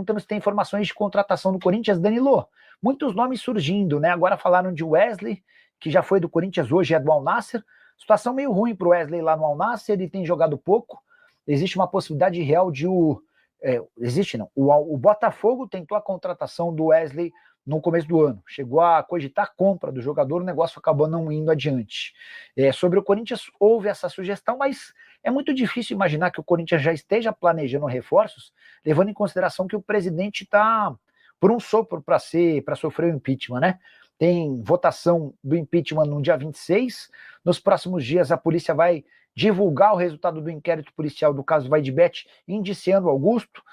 perguntando se tem informações de contratação do Corinthians. Danilo, muitos nomes surgindo, né? Agora falaram de Wesley, que já foi do Corinthians, hoje é do Al Nassr. Situação meio ruim para o Wesley lá no Al Nassr, ele tem jogado pouco. Existe uma possibilidade real de existe não. O Botafogo tentou a contratação do Wesley no começo do ano. Chegou a cogitar a compra do jogador, o negócio acabou não indo adiante. Sobre o Corinthians, houve essa sugestão, mas é muito difícil imaginar que o Corinthians já esteja planejando reforços, levando em consideração que o presidente está por um sopro para sofrer o impeachment, né? Tem votação do impeachment no dia 26. Nos próximos dias, a polícia vai divulgar o resultado do inquérito policial do caso Vaidbet, indiciando Augusto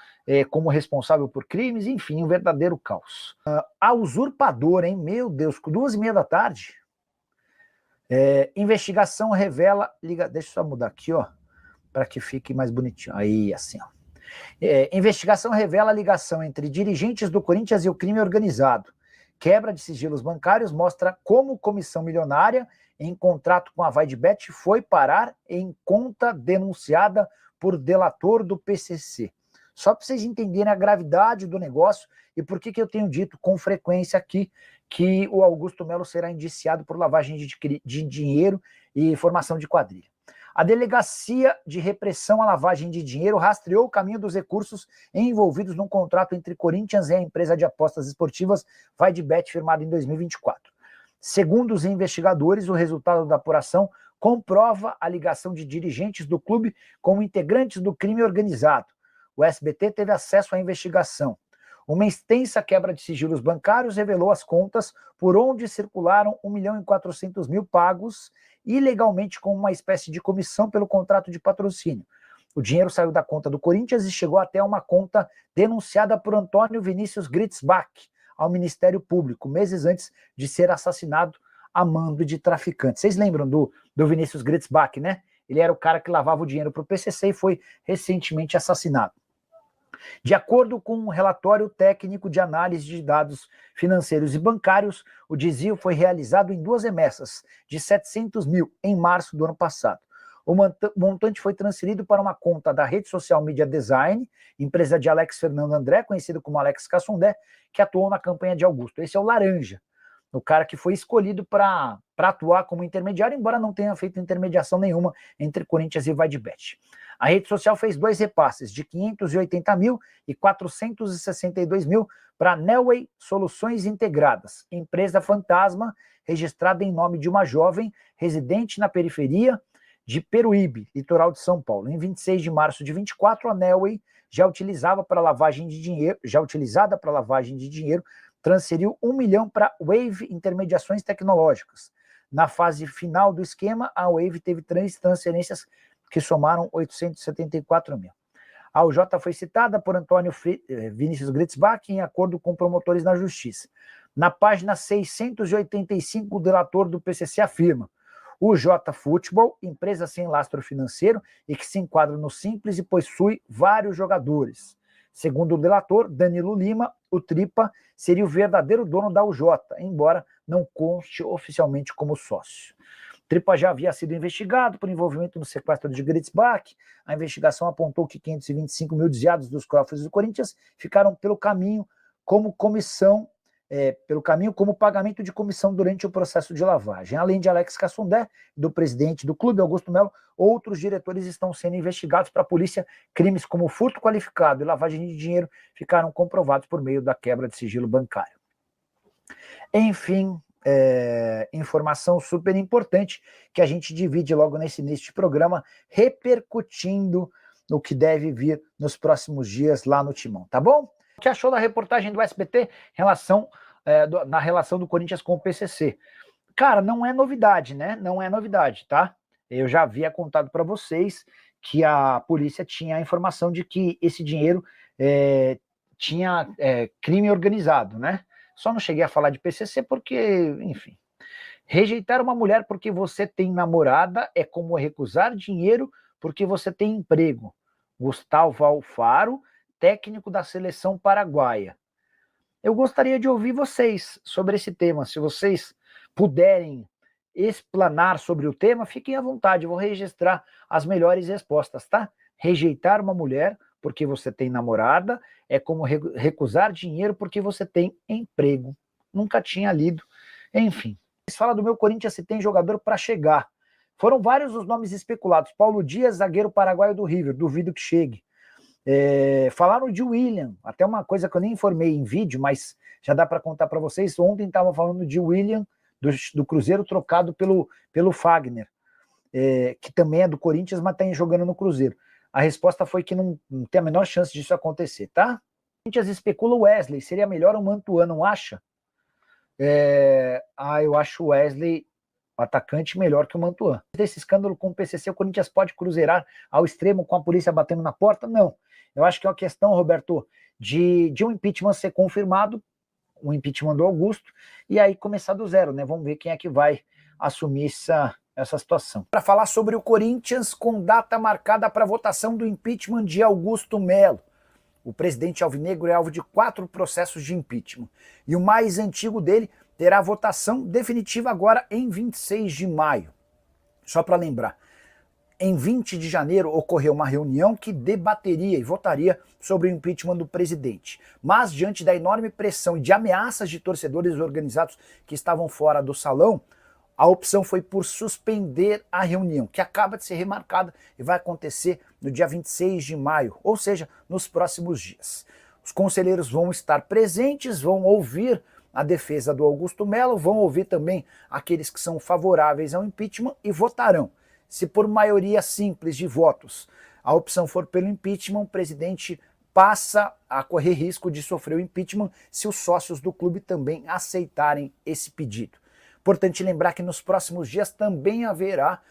como responsável por crimes, enfim, um verdadeiro caos. A usurpadora, hein? Meu Deus, 2h30 da tarde. Investigação revela... Deixa eu só mudar aqui, ó, para que fique mais bonitinho. Aí, assim, ó. Investigação revela a ligação entre dirigentes do Corinthians e o crime organizado. Quebra de sigilos bancários mostra como comissão milionária em contrato com a Vaidbet foi parar em conta denunciada por delator do PCC. Só para vocês entenderem a gravidade do negócio e por que eu tenho dito com frequência aqui que o Augusto Melo será indiciado por lavagem de dinheiro e formação de quadrilha. A Delegacia de Repressão à Lavagem de Dinheiro rastreou o caminho dos recursos envolvidos num contrato entre Corinthians e a empresa de apostas esportivas Vaidbet, firmado em 2024. Segundo os investigadores, o resultado da apuração comprova a ligação de dirigentes do clube com integrantes do crime organizado. O SBT teve acesso à investigação. Uma extensa quebra de sigilos bancários revelou as contas por onde circularam 1.400.000 pagos ilegalmente com uma espécie de comissão pelo contrato de patrocínio. O dinheiro saiu da conta do Corinthians e chegou até uma conta denunciada por Antônio Vinícius Gritzbach ao Ministério Público, meses antes de ser assassinado a mando de traficantes. Vocês lembram do Vinícius Gritzbach, né? Ele era o cara que lavava o dinheiro para o PCC e foi recentemente assassinado. De acordo com um relatório técnico de análise de dados financeiros e bancários, o desvio foi realizado em 2 remessas de 700 mil em março do ano passado. O montante foi transferido para uma conta da rede social Media Design, empresa de Alex Fernando André, conhecido como Alex Cassondé, que atuou na campanha de Augusto. Esse é o Laranja, o cara que foi escolhido para atuar como intermediário, embora não tenha feito intermediação nenhuma entre Corinthians e Vaidbet. A rede social fez 2 repasses de 580 mil e 462 mil para Nelway Soluções Integradas, empresa fantasma registrada em nome de uma jovem residente na periferia de Peruíbe, litoral de São Paulo. Em 26 de março de 24, a Nelway, já utilizada para lavagem de dinheiro, transferiu 1 milhão para Wave Intermediações Tecnológicas. Na fase final do esquema, a Wave teve 3 transferências que somaram 874 mil. A UJ foi citada por Antônio Vinícius Gritzbach em acordo com promotores na Justiça. Na página 685, o delator do PCC afirma: o J Futebol, empresa sem lastro financeiro e que se enquadra no Simples e possui vários jogadores. Segundo o delator, Danilo Lima, o Tripa seria o verdadeiro dono da UJ, embora não conste oficialmente como sócio. Tripa já havia sido investigado por envolvimento no sequestro de Gritzbach. A investigação apontou que 525 mil desviados dos cofres do Corinthians ficaram pelo caminho como pagamento de comissão durante o processo de lavagem. Além de Alex Cassondé, do presidente do clube, Augusto Melo, outros diretores estão sendo investigados para a polícia. Crimes como furto qualificado e lavagem de dinheiro ficaram comprovados por meio da quebra de sigilo bancário. Enfim, informação super importante que a gente divide logo nesse início de programa, repercutindo no que deve vir nos próximos dias lá no Timão, tá bom? O que achou da reportagem do SBT na relação do Corinthians com o PCC? Cara, não é novidade, né? Não é novidade, tá? Eu já havia contado para vocês que a polícia tinha a informação de que esse dinheiro tinha crime organizado, né? Só não cheguei a falar de PCC porque, enfim. Rejeitar uma mulher porque você tem namorada é como recusar dinheiro porque você tem emprego. Gustavo Alfaro, técnico da seleção paraguaia. Eu gostaria de ouvir vocês sobre esse tema. Se vocês puderem explanar sobre o tema, fiquem à vontade. Eu vou registrar as melhores respostas, tá? Rejeitar uma mulher porque você tem namorada, é como recusar dinheiro porque você tem emprego. Nunca tinha lido. Enfim, fala do meu Corinthians se tem jogador para chegar. Foram vários os nomes especulados. Paulo Dias, zagueiro paraguaio do River, duvido que chegue. Falaram de William, até uma coisa que eu nem informei em vídeo, mas já dá para contar para vocês. Ontem estavam falando de William, do Cruzeiro, trocado pelo Fagner, que também é do Corinthians, mas está jogando no Cruzeiro. A resposta foi que não tem a menor chance disso acontecer, tá? O Corinthians especula o Wesley, seria melhor o Mantuan, não acha? Eu acho o Wesley, o atacante, melhor que o Mantuan. Desse escândalo com o PCC, o Corinthians pode cruzeirar ao extremo com a polícia batendo na porta? Não. Eu acho que é uma questão, Roberto, de um impeachment ser confirmado, o impeachment do Augusto, e aí começar do zero, né? Vamos ver quem é que vai assumir essa situação. Para falar sobre o Corinthians, com data marcada para votação do impeachment de Augusto Melo. O presidente alvinegro é alvo de 4 processos de impeachment. E o mais antigo dele terá votação definitiva agora em 26 de maio. Só para lembrar, em 20 de janeiro ocorreu uma reunião que debateria e votaria sobre o impeachment do presidente. Mas, diante da enorme pressão e de ameaças de torcedores organizados que estavam fora do salão, a opção foi por suspender a reunião, que acaba de ser remarcada e vai acontecer no dia 26 de maio, ou seja, nos próximos dias. Os conselheiros vão estar presentes, vão ouvir a defesa do Augusto Melo, vão ouvir também aqueles que são favoráveis ao impeachment e votarão. Se por maioria simples de votos a opção for pelo impeachment, o presidente passa a correr risco de sofrer o impeachment se os sócios do clube também aceitarem esse pedido. Importante lembrar que nos próximos dias também haverá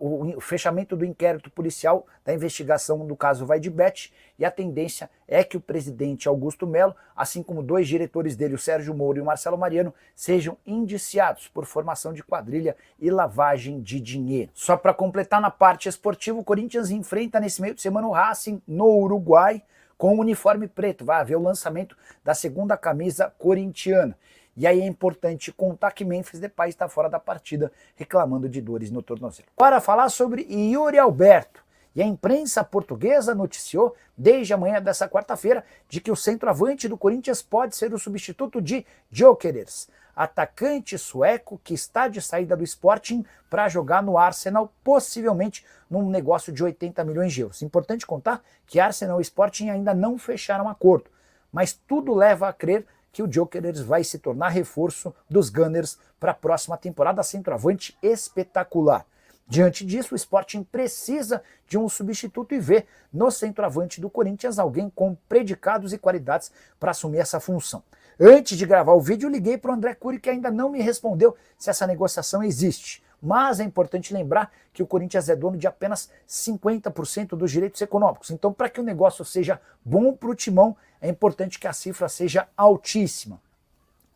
o fechamento do inquérito policial da investigação do caso Vaidebet, e a tendência é que o presidente Augusto Melo, assim como 2 diretores dele, o Sérgio Moro e o Marcelo Mariano, sejam indiciados por formação de quadrilha e lavagem de dinheiro. Só para completar na parte esportiva, o Corinthians enfrenta nesse meio de semana o Racing no Uruguai com o uniforme preto. Vai haver o lançamento da 2ª camisa corintiana. E aí é importante contar que Memphis Depay está fora da partida, reclamando de dores no tornozelo. Para falar sobre Yuri Alberto, e a imprensa portuguesa noticiou desde a manhã dessa quarta-feira de que o centroavante do Corinthians pode ser o substituto de Gyökeres, atacante sueco que está de saída do Sporting para jogar no Arsenal, possivelmente num negócio de 80 milhões de euros. Importante contar que Arsenal e Sporting ainda não fecharam acordo, mas tudo leva a crer que o Gyökeres vai se tornar reforço dos Gunners para a próxima temporada, centroavante espetacular. Diante disso, o Sporting precisa de um substituto e vê no centroavante do Corinthians alguém com predicados e qualidades para assumir essa função. Antes de gravar o vídeo, eu liguei para o André Cury, que ainda não me respondeu se essa negociação existe. Mas é importante lembrar que o Corinthians é dono de apenas 50% dos direitos econômicos. Então, para que o negócio seja bom para o Timão, é importante que a cifra seja altíssima.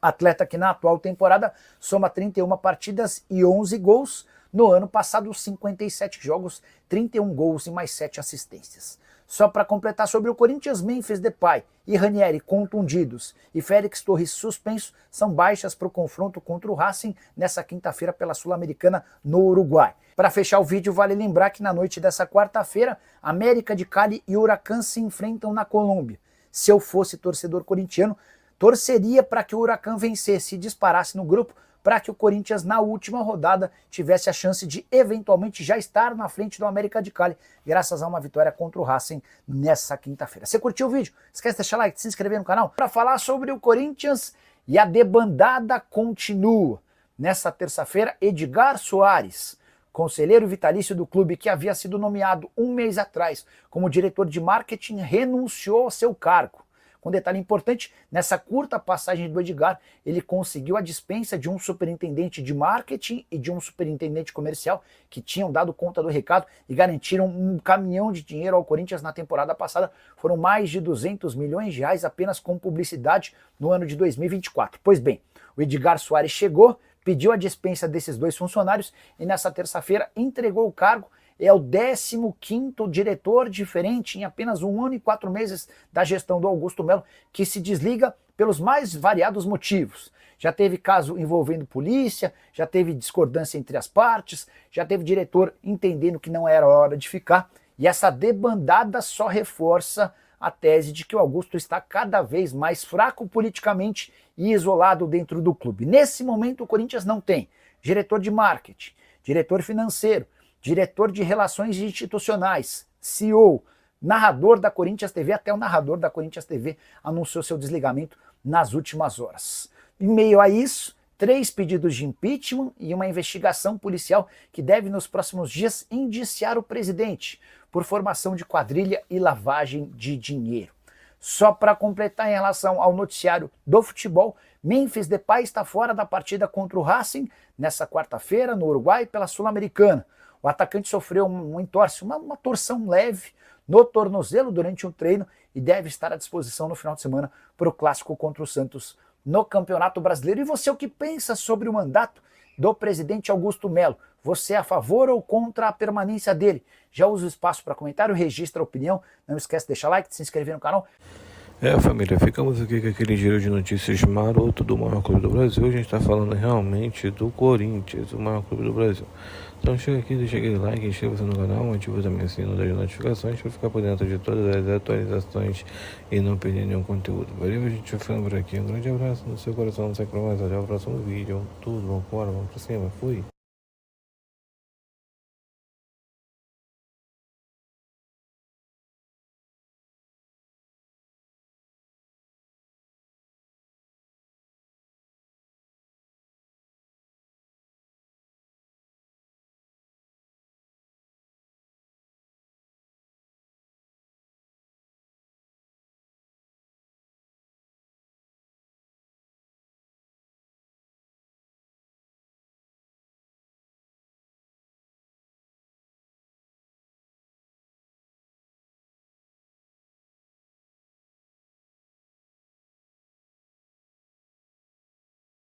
Atleta que na atual temporada soma 31 partidas e 11 gols. No ano passado, 57 jogos, 31 gols e mais 7 assistências. Só para completar sobre o Corinthians, Memphis Depay e Ranieri contundidos e Félix Torres suspenso são baixas para o confronto contra o Racing nessa quinta-feira pela Sul-Americana no Uruguai. Para fechar o vídeo, vale lembrar que na noite dessa quarta-feira, América de Cali e Huracan se enfrentam na Colômbia. Se eu fosse torcedor corintiano, torceria para que o Huracan vencesse e disparasse no grupo, para que o Corinthians, na última rodada, tivesse a chance de eventualmente já estar na frente do América de Cali, graças a uma vitória contra o Racing nessa quinta-feira. Você curtiu o vídeo? Esquece de deixar like, de se inscrever no canal. Para falar sobre o Corinthians, e a debandada continua. Nessa terça-feira, Edgar Soares, conselheiro vitalício do clube que havia sido nomeado um mês atrás como diretor de marketing, renunciou ao seu cargo. Com detalhe importante, nessa curta passagem do Edgar, ele conseguiu a dispensa de um superintendente de marketing e de um superintendente comercial que tinham dado conta do recado e garantiram um caminhão de dinheiro ao Corinthians na temporada passada. Foram mais de 200 milhões de reais apenas com publicidade no ano de 2024. Pois bem, o Edgar Soares chegou, pediu a dispensa desses 2 funcionários e nessa terça-feira entregou o cargo. É o 15º diretor diferente em apenas 1 ano e 4 meses da gestão do Augusto Melo, que se desliga pelos mais variados motivos. Já teve caso envolvendo polícia, já teve discordância entre as partes, já teve diretor entendendo que não era hora de ficar, E essa debandada só reforça a tese de que o Augusto está cada vez mais fraco politicamente e isolado dentro do clube. Nesse momento, o Corinthians não tem diretor de marketing, diretor financeiro, diretor de relações institucionais, CEO, narrador da Corinthians TV, até o narrador da Corinthians TV anunciou seu desligamento nas últimas horas. Em meio a isso, 3 pedidos de impeachment e uma investigação policial que deve nos próximos dias indiciar o presidente por formação de quadrilha e lavagem de dinheiro. Só para completar em relação ao noticiário do futebol, Memphis Depay está fora da partida contra o Racing nessa quarta-feira no Uruguai pela Sul-Americana. O atacante sofreu um entorse, uma torção leve no tornozelo durante um treino e deve estar à disposição no final de semana para o clássico contra o Santos no Campeonato Brasileiro. E você, o que pensa sobre o mandato do presidente Augusto Melo? Você é a favor ou contra a permanência dele? Já usa o espaço para comentário, registra a opinião, não esquece de deixar like, de se inscrever no canal. Família, ficamos aqui com aquele giro de notícias maroto do maior clube do Brasil. A gente está falando realmente do Corinthians, o maior clube do Brasil. Então chega aqui, deixa aquele like, inscreva-se no canal, ativa também o sino das notificações para ficar por dentro de todas as atualizações e não perder nenhum conteúdo. Valeu, a gente vai ficando por aqui. Um grande abraço no seu coração, não sai para mais. Até o próximo vídeo. Tudo, vamos embora, vamos para cima. Fui.